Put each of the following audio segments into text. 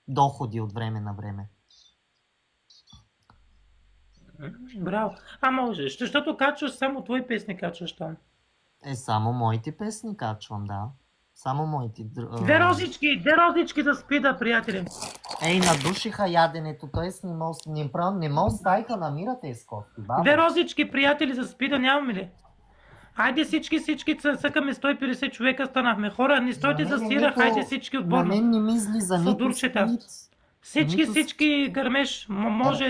доходи от време на време. Браво. А можеш, защото качваш само твои песни, качваш там. Само моите песни качвам, да. Само моите. Две розички да спида, приятели. Ей, надушиха яденето, т.е. не ме оставиха намира тези кофти. Две розички, приятели, за спида нямаме ли? Хайде всички съкаме 150 човека станахме. Хора, не стойте за сира, хайде всички отборно. На мен не ми излиза нито спит. Всички гърмеш може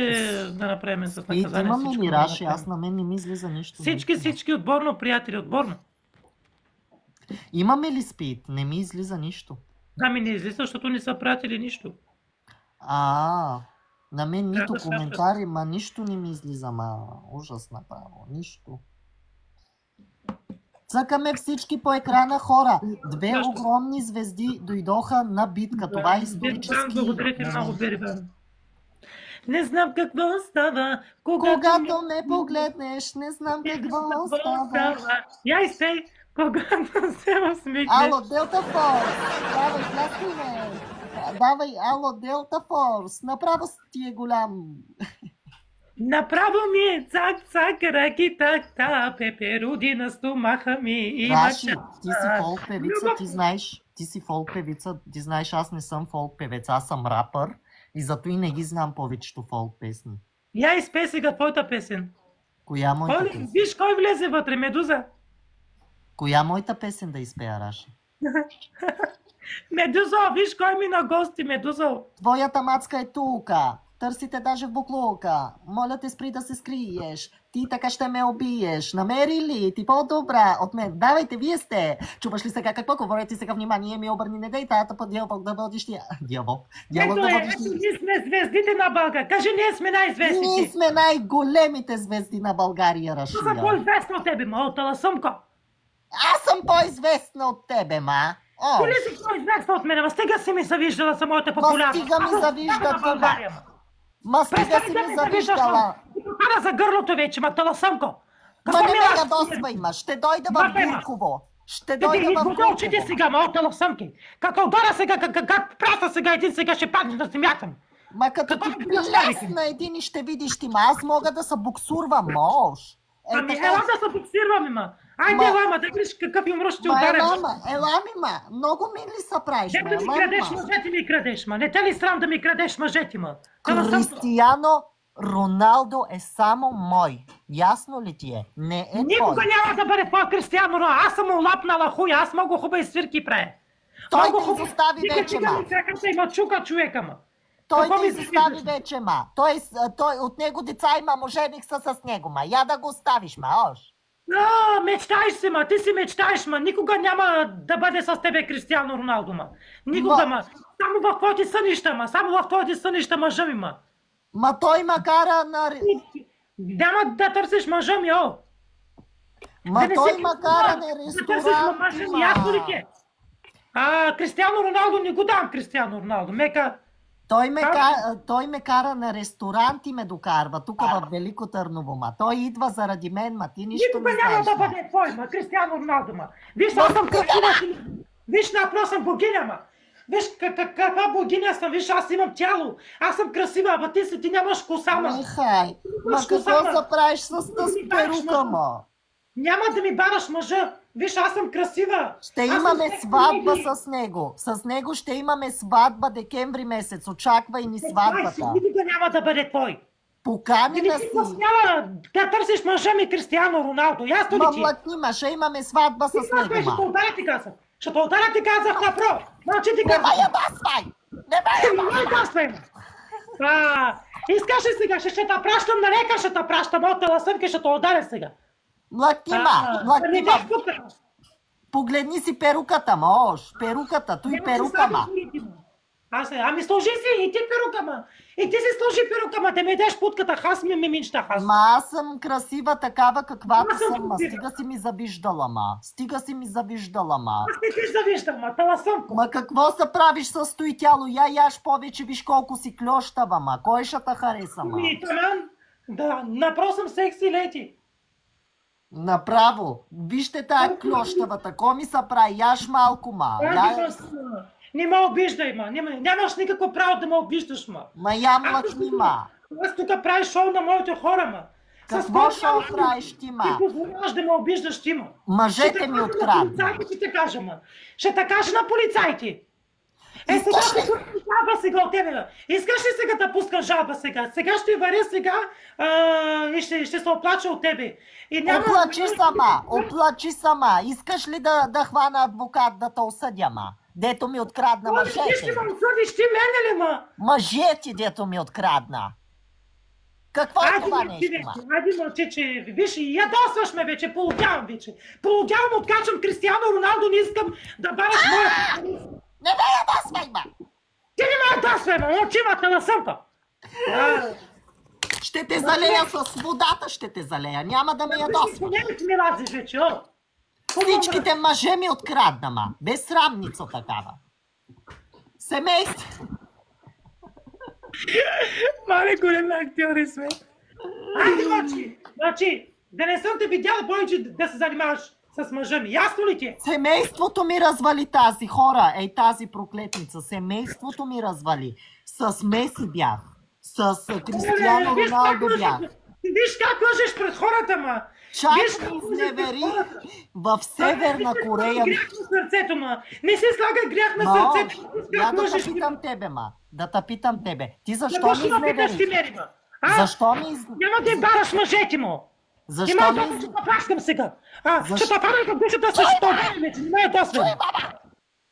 да направим с наказание. Имаме ли Раши? Аз на мен не ми излиза нищо. Всички отборно, приятели, отборно. Имаме ли спит? Не ми излиза нищо. Да, ми не излиза, защото не са приятели нищо. На мен нито коментари, нищо не ми излиза, ужас направо, нищо. Цъкаме всички по екрана, хора. Две огромни звезди дойдоха на битка. Това е исторически. Благодаря ти много, Берибан. Не знам какво става, когато ме погледнеш, не знам какво става. Я изпей, когато се усмихнеш. Ало, Делта Форс, давай, пляскай ме. Давай, ало, Делта Форс, направо ти е голям. Направо ми е цак-цак, раки-так-та, пеперуди на стомаха ми. Раши, ти си фолк певица, ти знаеш. Ти си фолк певица, ти знаеш, аз не съм фолк певец, аз съм рапър и зато и не ги знам повечето фолк песни. Я изпей сега твоята песен. Коя моята песен? Виж кой влезе вътре, Медуза. Коя моята песен да изпея, Раши? Медузо, виж кой ми на гости, Медузо. Твоята мацка е тука. Търсите даже в буклука. Моля те, спри да се скриеш. Ти така ще ме убиеш. Намери ли ти по-добра от мен? Давайте, вие сте. Чуваш ли сега какво говорите сега? Внимание ми обърни, не дай тата по дявол да водиш тия. Дявол да водиш тия. Ние сме звездите на България. Кажи, ние сме най-звездите. Ние сме най-големите звезди на България, Рашия. Аз съм по-известна от тебе, ма, от Таласъмко. Аз съм по-известна от тебе, ма. Коли си по-известна от мене? Стига си ми завиждала за моята популярност. Стига ми завижда това. Стига си ми завиждала. Покара за гърлото вече, ма Таласъмко. Не ме ядосвай, ма. Ще дойда в Гурково. Ще дойда в Гурково. Очите сега, ма, от Таласъмки. Като удара сега, как праса сега един сега ще паднеш да се мятам. Ма като ти плясна един и ще видиш ти, ма. Аз мога да се буксурвам, мож. Ела да се буксирваме, ма. Айде, ела, да видиш какъв юмруш ще ударим. Ела ми, ма. Много мили са правиш, ма. Дето ми крадеш мъжете ми крадеш, ма. Не те ли срам да ми крадеш мъжете, ма? Кристияно Роналдо е само мой. Ясно ли ти е? Не е твой. Никога няма да бъде твой Кристияно Роналдо. Аз съм му лапнала хуя, аз много хубави свирки правя. Той те изостави вече, ма. Има чука човека, ма. Той те изостави вече, ма. Той от него деца има, мъжених са с него, ма. Я да го оставиш, ма, ош. Мечтаеш се, ма. Ти си мечтаеш, ма. Никога няма да бъде с тебе Кристияно Роналдо, ма. Никога, ма. Само в твоите сънища, ма. Само в твоите сънища мъжа ми, ма. Ма той ма кара на... Няма да търсиш мъжа ми, о. Ма той ма кара на ресторант, ма. Кристияно Роналдо не го дам, Кристияно Роналдо. Мека... Той ме кара на ресторант и ме докарва тук в Велико Търново, ма. Той идва заради мен, ма. Ти нищо не знаеш. Никога няма да бъде твой, ма. Кристияно Роналдо, ма. Виж, аз съм красива. Виж, напротив съм богиня, ма. Виж каква богиня съм, виж, аз имам тяло. Аз съм красива, ама ти нямаш коса, ма. Нехай, ма какво заправиш с тази перука, ма? Няма да ми бараш мъжа. Виж, аз съм красива. Ще имаме сватба с него. С него ще имаме сватба декември месец. Очаквай ни сватбата. Никога няма да бъде твой. Поканена си. Няма да търсиш мъжа ми Кристияно Роналдо. Ясно ли ти? Млъкни, ма, ще имаме сватба с него, ма. Ще ударя ти казах. Ще ударя ти казах направо. Мълчи ти казах. Не ме ядосвай! Не ме ядосвай! Искаш ли сега? Ще те пращам на лекар, ще те пращам от Таласъмки, ще те ударя сега. Млъкнима! Погледни си перуката, мож. Перуката, той перука, ма. Ами сложи си и ти перука, ма. И ти си сложи перука, ма. Те ми деш путката, хас ми минчта, хас. Ма аз съм красива такава каквато съм, ма. Стига си ми завиждала, ма. Стига си ми завиждала, ма. Аз не ти завиждам, ма. Таласъмко. Ма какво се правиш с той тяло? Я яш повече, виж колко си клющава, ма. Кой ще те хареса, ма? Да, направо съм секси лети. Направо. Вижте тая клющава, тако ми се прави. Яш малко, ма. Не ме обиждай, ма. Нямаш никакво право да ме обиждаш, ма. Ма я млъкни, ма. Аз тук правиш шоу на моите хора, ма. Какво шоу правиш ти, ма? Ти позволяваш да ме обиждаш ти, ма. Мъжете ми открадна. Ще те кажа, ма. Ще те кажа на полицайите. Сега Искаш ли? ще пускам жалба сега от тебе, бе. Искаш ли сега да пускам жалба сега? Сега ще варя сега и ще се оплача от тебе. И няма... Оплачи сама. Искаш ли да хвана адвокат да те осъдя, ма? Дето ми открадна Ти мъжете. ще ме осъдиш, ти мене ли, ма? Мъжете, дето ми открадна. Какво е това нещо, ма? Айде мълчи, че виж, ядосваш ме вече, полудявам вече. Полудявам, откачам Кристиано Роналдо, не искам да бараш моя... Не ме ядосвай, ма! Ти не ме ядосвай, ма, мълчи, ма, на съмпа. Ще те залея с водата, ще те залея. Няма да ме ядосвай. Не ми лазиш вече, о! Всичките мъже ми открадна, ма. Безсрамница такава. Семейство. Мале, големи актьори сме. Айде, мълчи. Да не съм те видял повече да се занимаваш с мъжа ми. Ясно ли ти е? Семейството ми развали тази хора. Ей, тази проклетница. Семейството ми развали. С Меси бях. С Кристиано Роналдо бях. Виж как лъжеш пред хората, ма. Чак ми изневери в Северна Корея. Грях на сърцето, ма. Не се слага грях на сърцето. Я да те питам тебе, ма. Да те питам тебе. Ти защо ми изневери? Защо ми изневери? Няма да им бараш мъжете му. Защо ми изневери? Ще плащам сега. Ще те пара към душата с това вече. Не ме досвен.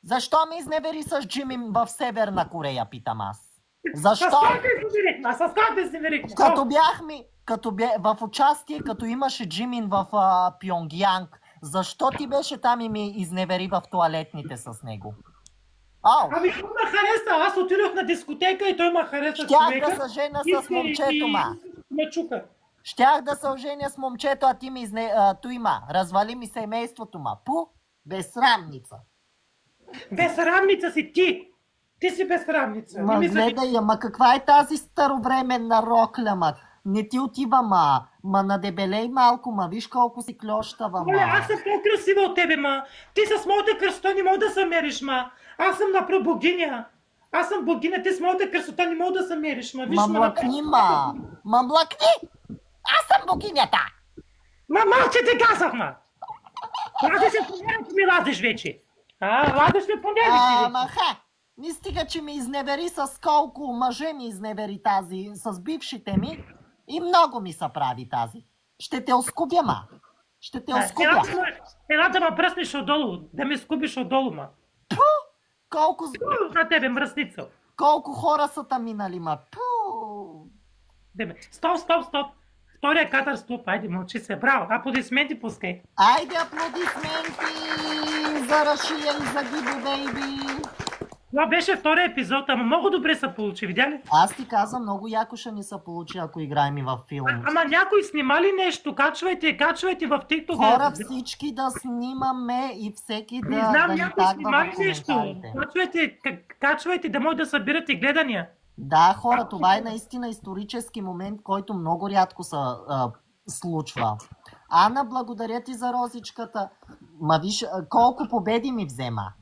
Защо ми изневери с Джимми в Северна Корея, питам аз. Защо? С кой те изневерихме? С кой те изневерихме? Като бях в участие, като имаше Джимин в Пьонгянг, защо ти беше там и ми изневери в туалетните с него? Ами той ме хареса. Аз отидох на дискотека и той ме хареса човека. Щях да се жена с момчето, ма. Ме чука. Щях да се оженя с момчето, а ти ми развали ми семейството, ма. Безсрамница. Безсрамница си ти. Ти си безсрамница. Ма гледай, ама каква е тази старовременна рокля, ма? Не ти отива, ма надебелей малко, ма виж колко си клющава, ма. Аз съм по-красива от тебе, ма. Ти с моята красота не мога да се мериш, ма. Аз съм направо богиня. Аз съм богиня, ти с моята красота не мога да се мериш, ма. Виж, ма млъкни, ма. Ма млъкни! Аз съм богинята! Ма малче ти казах, ма. Лади се по нервите ми лазиш вече. Лади се по нервите. Ама не стига, че ми изневери с колко мъже ми изневери тази, с бившите ми. И много ми се прави тази. Ще те оскубя, ма. Ще те оскубя. Ела да ме пръснеш отдолу, да ме скубиш отдолу, ма. Колко... На тебе, мръсница. Колко хора са там минали, ма. Стоп. Втория катър, стоп. Айде, мълчи се. Браво. Аплодисменти пускай. Айде, аплодисменти за Рашия и за Гибо, бейби. Това беше втория епизод, ама много добре се получи, видя ли? Аз ти казвам, много яко ще ни се получи, ако играем и във филм. Ама някой снима ли нещо? Качвайте в TikTok. Хора, всички да снимаме и всеки да не знам, ни някой тагва снима в ли нещо? Качвайте, да може да събирате гледания. Да, хора, това е наистина исторически момент, който много рядко се случва. Ана, благодаря ти за розичката. Ма виж, колко победи ми взема.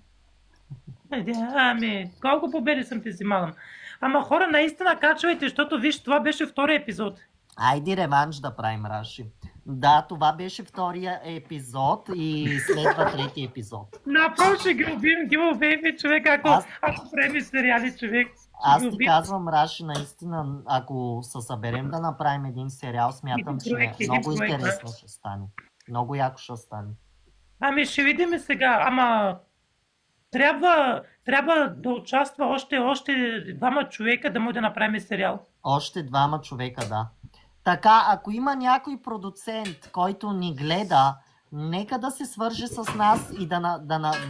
Ами, колко победи съм ти взимала. Ама хора, наистина качвайте, защото виж, това беше втория епизод. Айде реванш да правим, Раши. Да, това беше втория епизод и следва третия епизод. Направо ще ги убием, човек, ако правим сериали, човек. Аз ти казвам, Раши, наистина, ако се съберем да направим един сериал, смятам, че много интересно ще стане. Много яко ще стане. Ами ще видим сега, ама трябва да участва още двама човека да може да направим сериал. Още двама човека, да. Така, ако има някой продуцент, който ни гледа, нека да се свърже с нас и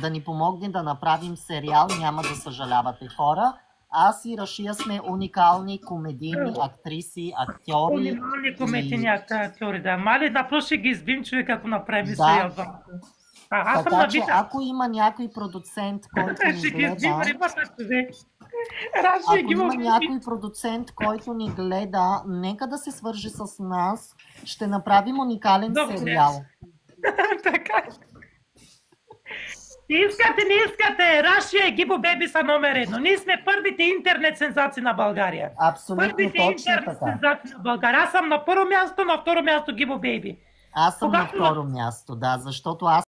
да ни помогне да направим сериал. Няма да съжалявате, хора. Аз и Рашия сме уникални комедийни актриси, актьори. Уникални комедийни актьори, да. Мали, напроче ще ги избим, човек, ако направим сериал. Така че, ако има някой продуцент, който ни гледа... Ако има някой продуцент, който ни гледа, нека да се свържи с нас. Ще направим уникален сериал. Така. Искате, не искате. Рашия и Гибо Беби са номер 1. Ние сме първите интернет сензации на България. Абсолютно Първите точно интернет така. сензации на България. Аз съм на първо място, на второ място Гибо Беби. Аз съм на Когато- второ място, да, защото аз